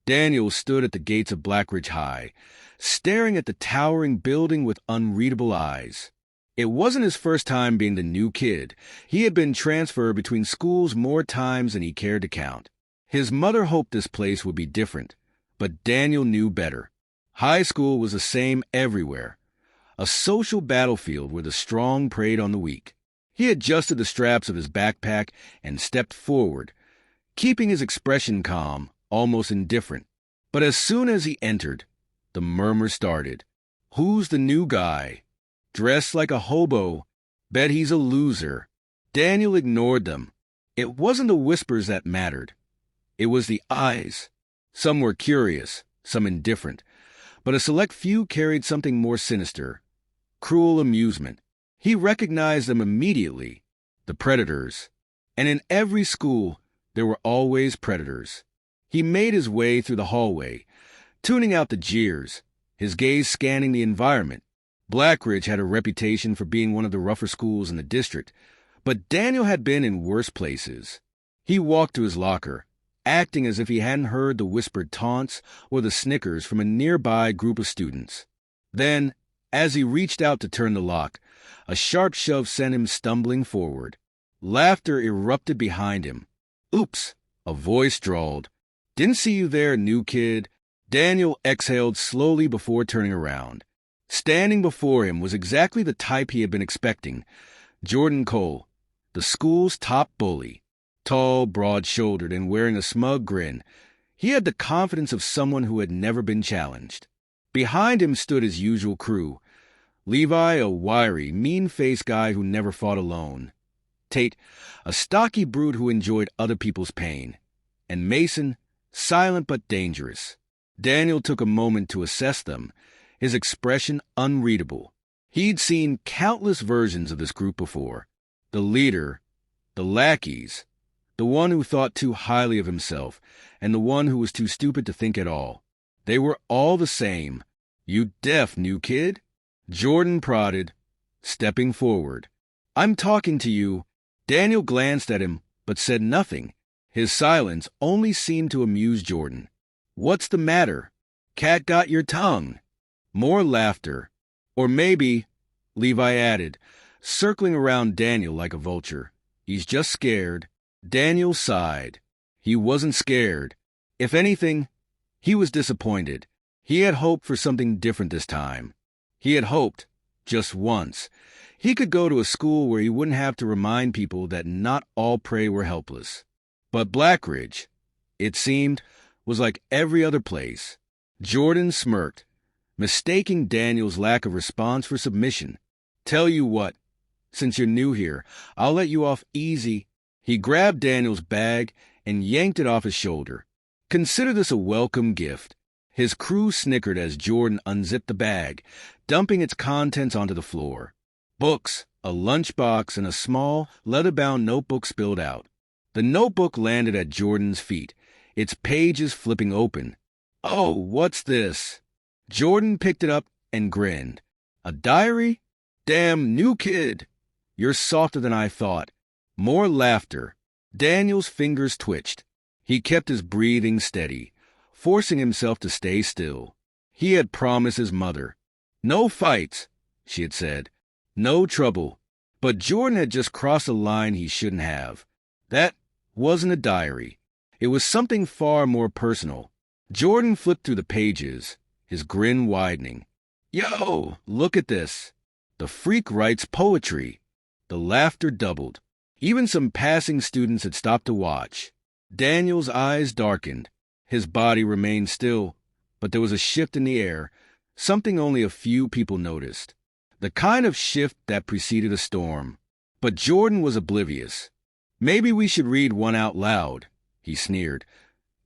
Daniel stood at the gates of Blackridge High, staring at the towering building with unreadable eyes. It wasn't his first time being the new kid. He had been transferred between schools more times than he cared to count. His mother hoped this place would be different, but Daniel knew better. High school was the same everywhere, a social battlefield where the strong preyed on the weak. He adjusted the straps of his backpack and stepped forward, keeping his expression calm, almost indifferent. But as soon as he entered, the murmur started. "Who's the new guy? Dressed like a hobo. Bet he's a loser." Daniel ignored them. It wasn't the whispers that mattered. It was the eyes. Some were curious, some indifferent, but a select few carried something more sinister, cruel amusement. He recognized them immediately, the predators. And in every school, there were always predators. He made his way through the hallway, tuning out the jeers, his gaze scanning the environment. Blackridge had a reputation for being one of the rougher schools in the district, but Daniel had been in worse places. He walked to his locker, acting as if he hadn't heard the whispered taunts or the snickers from a nearby group of students. Then, as he reached out to turn the lock, a sharp shove sent him stumbling forward. Laughter erupted behind him. "Oops," a voice drawled. "Didn't see you there, new kid." Daniel exhaled slowly before turning around. Standing before him was exactly the type he had been expecting. Jordan Cole, the school's top bully. Tall, broad-shouldered, and wearing a smug grin, he had the confidence of someone who had never been challenged. Behind him stood his usual crew. Levi, a wiry, mean-faced guy who never fought alone. Tate, a stocky brute who enjoyed other people's pain. And Mason, silent but dangerous. Daniel took a moment to assess them, his expression unreadable. He'd seen countless versions of this group before. The leader, the lackeys, the one who thought too highly of himself, and the one who was too stupid to think at all. They were all the same. "You deaf, new kid?" Jordan prodded, stepping forward. "I'm talking to you." Daniel glanced at him, but said nothing. His silence only seemed to amuse Jordan. "What's the matter? Cat got your tongue?" More laughter. "Or maybe," Levi added, circling around Daniel like a vulture, "he's just scared." Daniel sighed. He wasn't scared. If anything, he was disappointed. He had hoped for something different this time. He had hoped, just once, he could go to a school where he wouldn't have to remind people that not all prey were helpless. But Blackridge, it seemed, was like every other place. Jordan smirked, mistaking Daniel's lack of response for submission. "Tell you what, since you're new here, I'll let you off easy." He grabbed Daniel's bag and yanked it off his shoulder. "Consider this a welcome gift." His crew snickered as Jordan unzipped the bag, dumping its contents onto the floor. Books, a lunchbox, and a small, leather-bound notebook spilled out. The notebook landed at Jordan's feet, its pages flipping open. "Oh, what's this?" Jordan picked it up and grinned. "A diary? Damn, new kid. You're softer than I thought." More laughter. Daniel's fingers twitched. He kept his breathing steady, forcing himself to stay still. He had promised his mother. "No fights," she had said. "No trouble." But Jordan had just crossed a line he shouldn't have. That wasn't a diary. It was something far more personal. Jordan flipped through the pages, his grin widening. "Yo, look at this. The freak writes poetry." The laughter doubled. Even some passing students had stopped to watch. Daniel's eyes darkened. His body remained still, but there was a shift in the air, something only a few people noticed. The kind of shift that preceded a storm. But Jordan was oblivious. "Maybe we should read one out loud," he sneered,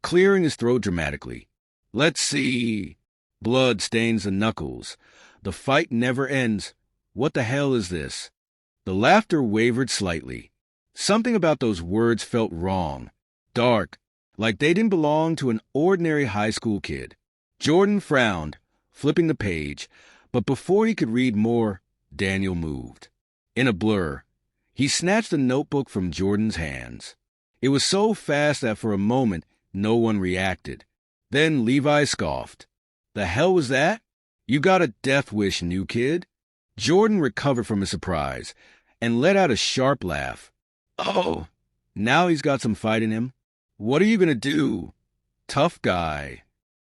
clearing his throat dramatically. "Let's see. Blood stains the knuckles. The fight never ends. What the hell is this?" The laughter wavered slightly. Something about those words felt wrong, dark, like they didn't belong to an ordinary high school kid. Jordan frowned, flipping the page, but before he could read more, Daniel moved. In a blur, he snatched the notebook from Jordan's hands. It was so fast that for a moment no one reacted. Then Levi scoffed. The hell was that? You got a death wish, new kid? Jordan recovered from his surprise and let out a sharp laugh. Oh, now he's got some fight in him. What are you going to do? Tough guy.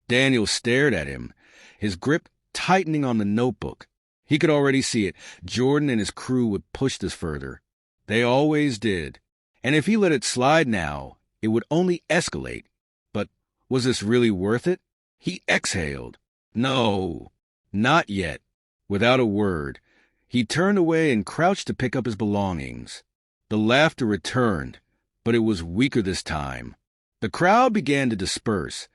Daniel stared at him, his grip tightening on the notebook. He could already see it. Jordan and his crew would push this further. They always did. And if he let it slide now, it would only escalate. But was this really worth it? He exhaled. No, not yet. Without a word, he turned away and crouched to pick up his belongings. The laughter returned, but it was weaker this time. The crowd began to disperse,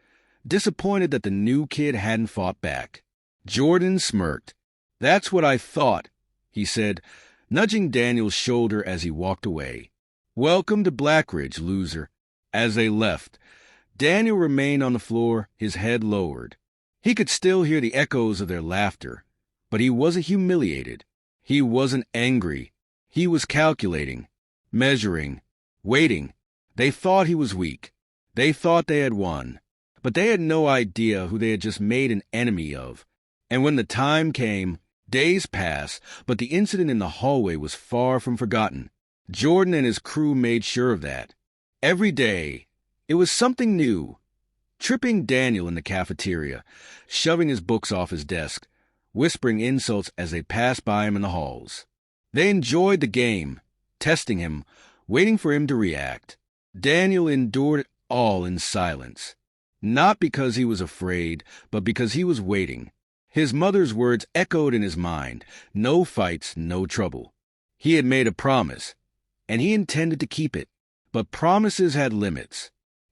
disappointed that the new kid hadn't fought back. Jordan smirked. That's what I thought, he said, nudging Daniel's shoulder as he walked away. Welcome to Blackridge, loser. As they left, Daniel remained on the floor, his head lowered. He could still hear the echoes of their laughter, but he wasn't humiliated. He wasn't angry. He was calculating, measuring, waiting. They thought he was weak. They thought they had won, but they had no idea who they had just made an enemy of. And when the time came, days passed, but the incident in the hallway was far from forgotten. Jordan and his crew made sure of that. Every day, it was something new. Tripping Daniel in the cafeteria, shoving his books off his desk, whispering insults as they passed by him in the halls. They enjoyed the game, testing him, waiting for him to react. Daniel endured it all in silence, not because he was afraid, but because he was waiting. His mother's words echoed in his mind, no fights, no trouble. He had made a promise, and he intended to keep it, but promises had limits.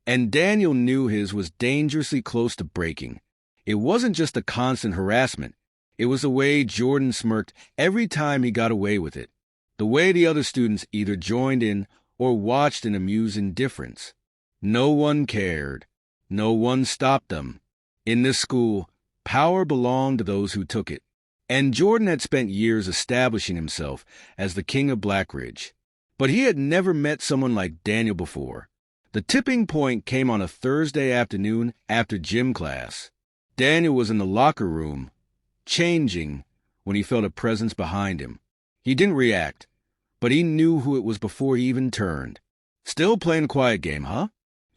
And Daniel knew his was dangerously close to breaking. It wasn't just the constant harassment. It was the way Jordan smirked every time he got away with it. The way the other students either joined in or watched in amused indifference. No one cared. No one stopped them. In this school, power belonged to those who took it. And Jordan had spent years establishing himself as the king of Blackridge. But he had never met someone like Daniel before. The tipping point came on a Thursday afternoon after gym class. Daniel was in the locker room, changing, when he felt a presence behind him. He didn't react, but he knew who it was before he even turned. Still playing quiet game, huh?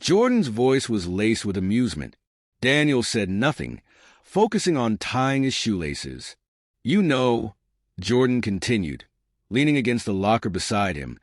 Jordan's voice was laced with amusement. Daniel said nothing, focusing on tying his shoelaces. You know, Jordan continued, leaning against the locker beside him,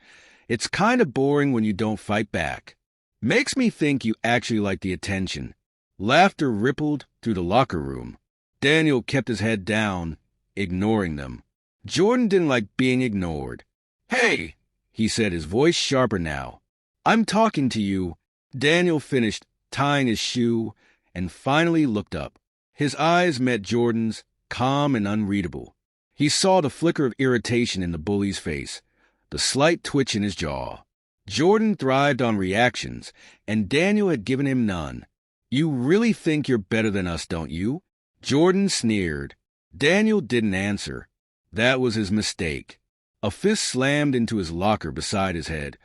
it's kind of boring when you don't fight back. Makes me think you actually like the attention. Laughter rippled through the locker room. Daniel kept his head down, ignoring them. Jordan didn't like being ignored. Hey, he said, his voice sharper now. I'm talking to you. Daniel finished tying his shoe and finally looked up. His eyes met Jordan's, calm and unreadable. He saw the flicker of irritation in the bully's face, the slight twitch in his jaw. Jordan thrived on reactions, and Daniel had given him none. You really think you're better than us, don't you? Jordan sneered. Daniel didn't answer. That was his mistake. A fist slammed into his locker beside his head,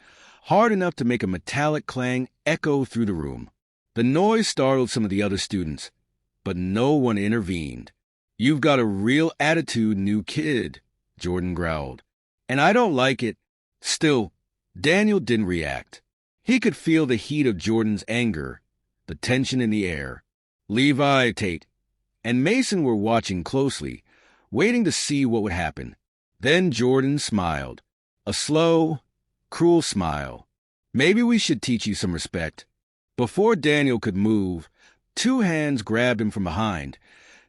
hard enough to make a metallic clang echo through the room. The noise startled some of the other students, but no one intervened. You've got a real attitude, new kid, Jordan growled. And I don't like it. Still, Daniel didn't react. He could feel the heat of Jordan's anger, the tension in the air. Levi, Tate, and Mason were watching closely, waiting to see what would happen. Then Jordan smiled. A slow, cruel smile. Maybe we should teach you some respect. Before Daniel could move, two hands grabbed him from behind,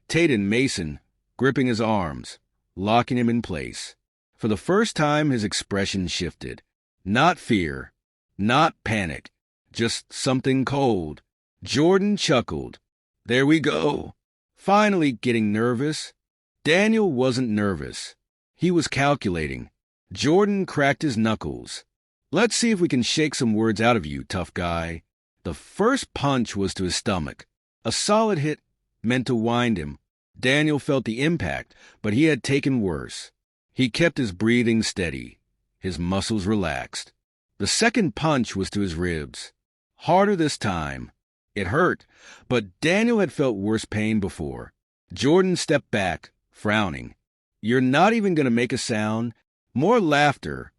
Tate and Mason gripping his arms, locking him in place. For the first time, his expression shifted. Not fear, not panic, just something cold. Jordan chuckled. There we go. Finally getting nervous. Daniel wasn't nervous. He was calculating. Jordan cracked his knuckles. Let's see if we can shake some words out of you, tough guy. The first punch was to his stomach. A solid hit meant to wind him. Daniel felt the impact, but he had taken worse. He kept his breathing steady. His muscles relaxed. The second punch was to his ribs. Harder this time. It hurt, but Daniel had felt worse pain before. Jordan stepped back, frowning. "You're not even going to make a sound?" More laughter,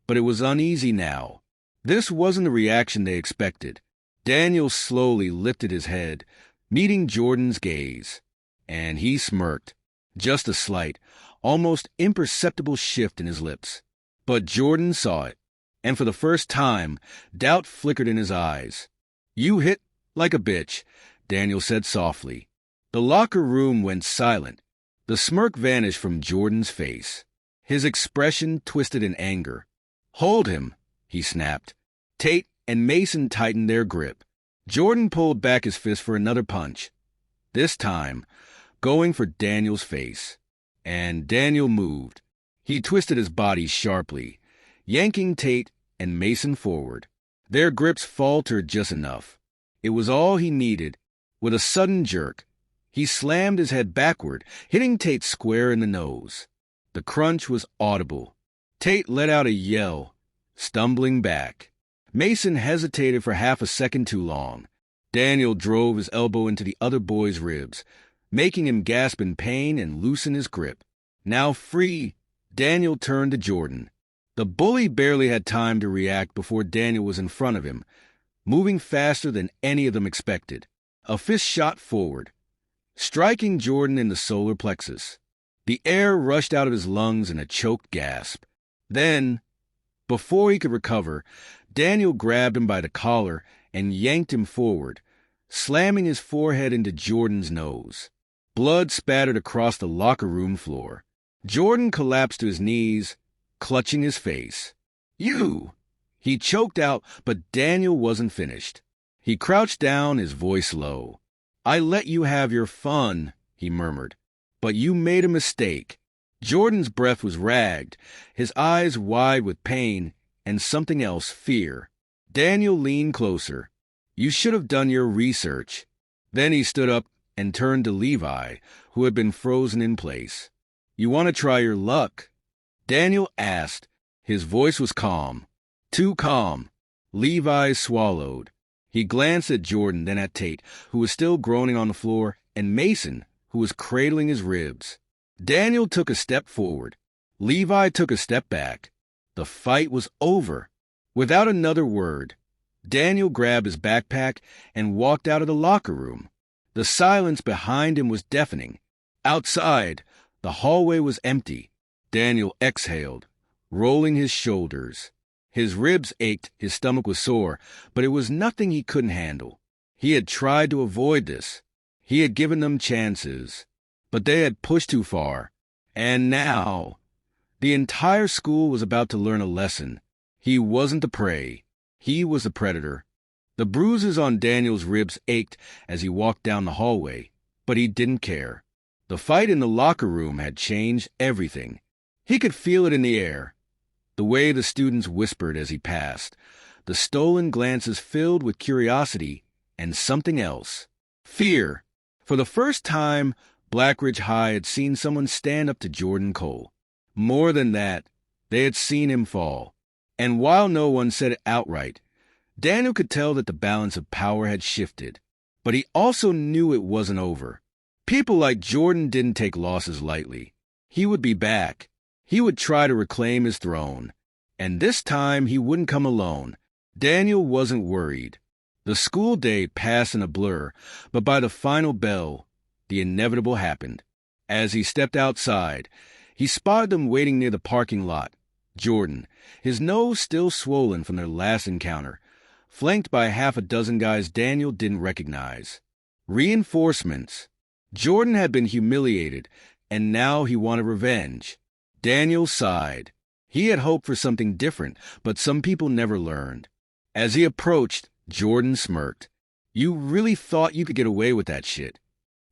but it was uneasy now. This wasn't the reaction they expected. Daniel slowly lifted his head, meeting Jordan's gaze, and he smirked. Just a slight, almost imperceptible shift in his lips. But Jordan saw it, and for the first time, doubt flickered in his eyes. "You hit like a bitch," Daniel said softly. The locker room went silent. The smirk vanished from Jordan's face. His expression twisted in anger. "Hold him," he snapped. Tate and Mason tightened their grip. Jordan pulled back his fist for another punch, this time going for Daniel's face. And Daniel moved. He twisted his body sharply, yanking Tate and Mason forward. Their grips faltered just enough. It was all he needed. With a sudden jerk, he slammed his head backward, hitting Tate square in the nose. The crunch was audible. Tate let out a yell, stumbling back. Mason hesitated for half a second too long. Daniel drove his elbow into the other boy's ribs, making him gasp in pain and loosen his grip. Now free, Daniel turned to Jordan. The bully barely had time to react before Daniel was in front of him, moving faster than any of them expected. A fist shot forward, striking Jordan in the solar plexus. The air rushed out of his lungs in a choked gasp. Then, before he could recover, Daniel grabbed him by the collar and yanked him forward, slamming his forehead into Jordan's nose. Blood spattered across the locker room floor. Jordan collapsed to his knees, clutching his face. "You!" He choked out, but Daniel wasn't finished. He crouched down, his voice low. "I let you have your fun," he murmured, "but you made a mistake." Jordan's breath was ragged, his eyes wide with pain and something else, fear. Daniel leaned closer. "You should have done your research." Then he stood up and turned to Levi, who had been frozen in place. "You want to try your luck?" Daniel asked. His voice was calm. Too calm. Levi swallowed. He glanced at Jordan, then at Tate, who was still groaning on the floor, and Mason, who was cradling his ribs. Daniel took a step forward. Levi took a step back. The fight was over. Without another word, Daniel grabbed his backpack and walked out of the locker room. The silence behind him was deafening. Outside, the hallway was empty. Daniel exhaled, rolling his shoulders. His ribs ached, his stomach was sore, but it was nothing he couldn't handle. He had tried to avoid this. He had given them chances, but they had pushed too far. And now, the entire school was about to learn a lesson. He wasn't the prey. He was the predator. The bruises on Daniel's ribs ached as he walked down the hallway, but he didn't care. The fight in the locker room had changed everything. He could feel it in the air. The way the students whispered as he passed, the stolen glances filled with curiosity and something else. Fear. For the first time, Blackridge High had seen someone stand up to Jordan Cole. More than that, they had seen him fall. And while no one said it outright, Daniel could tell that the balance of power had shifted. But he also knew it wasn't over. People like Jordan didn't take losses lightly. He would be back. He would try to reclaim his throne. And this time he wouldn't come alone. Daniel wasn't worried. The school day passed in a blur, but by the final bell, the inevitable happened. As he stepped outside, he spotted them waiting near the parking lot. Jordan, his nose still swollen from their last encounter, flanked by half a dozen guys Daniel didn't recognize. Reinforcements. Jordan had been humiliated, and now he wanted revenge. Daniel sighed. He had hoped for something different, but some people never learned. As he approached, Jordan smirked. "You really thought you could get away with that shit?"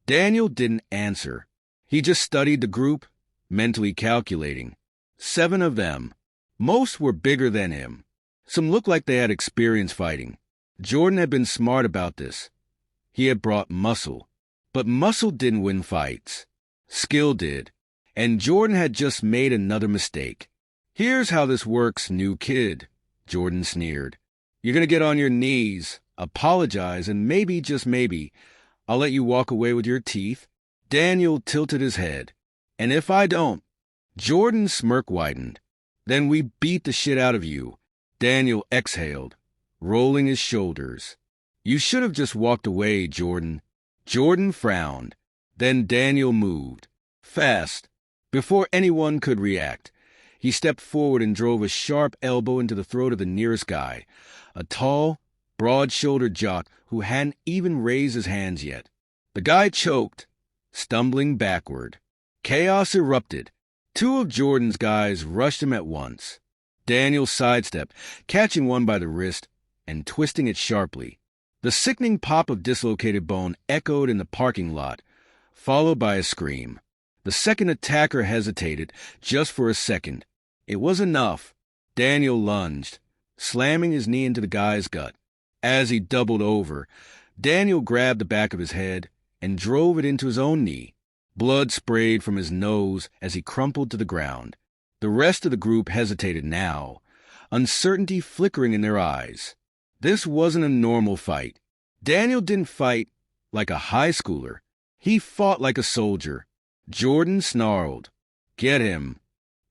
Daniel didn't answer. He just studied the group, mentally calculating. 7 of them. Most were bigger than him. Some looked like they had experience fighting. Jordan had been smart about this. He had brought muscle. But muscle didn't win fights. Skill did. And Jordan had just made another mistake. "Here's how this works, new kid," Jordan sneered. "You're going to get on your knees, apologize, and maybe, just maybe, I'll let you walk away with your teeth. Daniel tilted his head. And if I don't? Jordan's smirk widened. Then we beat the shit out of you. Daniel exhaled, rolling his shoulders. You should have just walked away, Jordan. Jordan frowned. Then Daniel moved. Fast. Before anyone could react, he stepped forward and drove a sharp elbow into the throat of the nearest guy, a tall, broad-shouldered jock who hadn't even raised his hands yet. The guy choked, stumbling backward. Chaos erupted. Two of Jordan's guys rushed him at once. Daniel sidestepped, catching one by the wrist and twisting it sharply. The sickening pop of dislocated bone echoed in the parking lot, followed by a scream. The second attacker hesitated just for a second. It was enough. Daniel lunged, slamming his knee into the guy's gut. As he doubled over, Daniel grabbed the back of his head and drove it into his own knee. Blood sprayed from his nose as he crumpled to the ground. The rest of the group hesitated now, uncertainty flickering in their eyes. This wasn't a normal fight. Daniel didn't fight like a high schooler. He fought like a soldier. Jordan snarled, "Get him."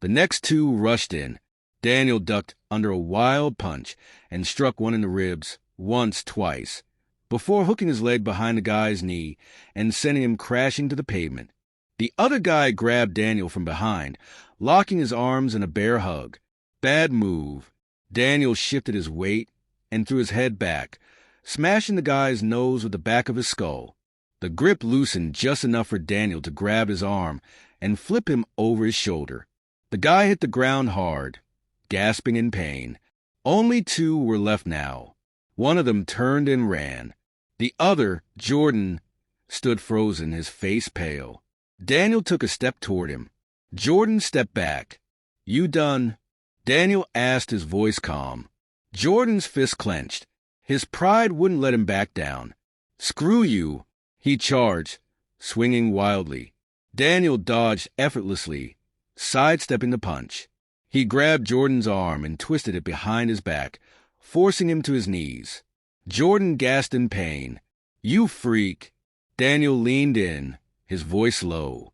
The next two rushed in. Daniel ducked under a wild punch and struck one in the ribs once, twice, before hooking his leg behind the guy's knee and sending him crashing to the pavement. The other guy grabbed Daniel from behind, locking his arms in a bear hug. Bad move. Daniel shifted his weight and threw his head back, smashing the guy's nose with the back of his skull. The grip loosened just enough for Daniel to grab his arm and flip him over his shoulder. The guy hit the ground hard, gasping in pain. Only two were left now. One of them turned and ran. The other, Jordan, stood frozen, his face pale. Daniel took a step toward him. Jordan stepped back. "You done?" Daniel asked, his voice calm. Jordan's fist clenched. His pride wouldn't let him back down. "Screw you," he charged, swinging wildly. Daniel dodged effortlessly, sidestepping the punch. He grabbed Jordan's arm and twisted it behind his back, forcing him to his knees. Jordan gasped in pain. "You freak." Daniel leaned in, his voice low.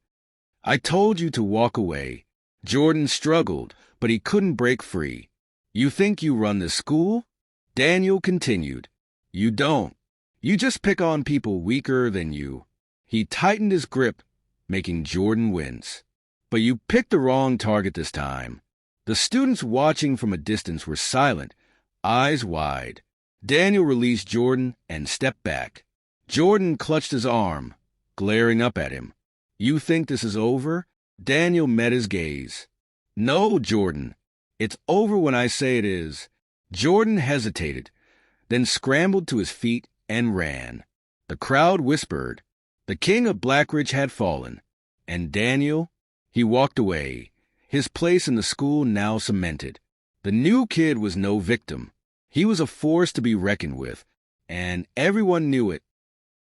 "I told you to walk away." Jordan struggled, but he couldn't break free. "You think you run this school?" Daniel continued. "You don't. You just pick on people weaker than you." He tightened his grip, making Jordan wince. "But you picked the wrong target this time." The students watching from a distance were silent, eyes wide. Daniel released Jordan and stepped back. Jordan clutched his arm, glaring up at him. "You think this is over?" Daniel met his gaze. "No, Jordan. It's over when I say it is." Jordan hesitated, then scrambled to his feet and ran. The crowd whispered. The king of Blackridge had fallen. And Daniel? He walked away, his place in the school now cemented. The new kid was no victim. He was a force to be reckoned with, and everyone knew it.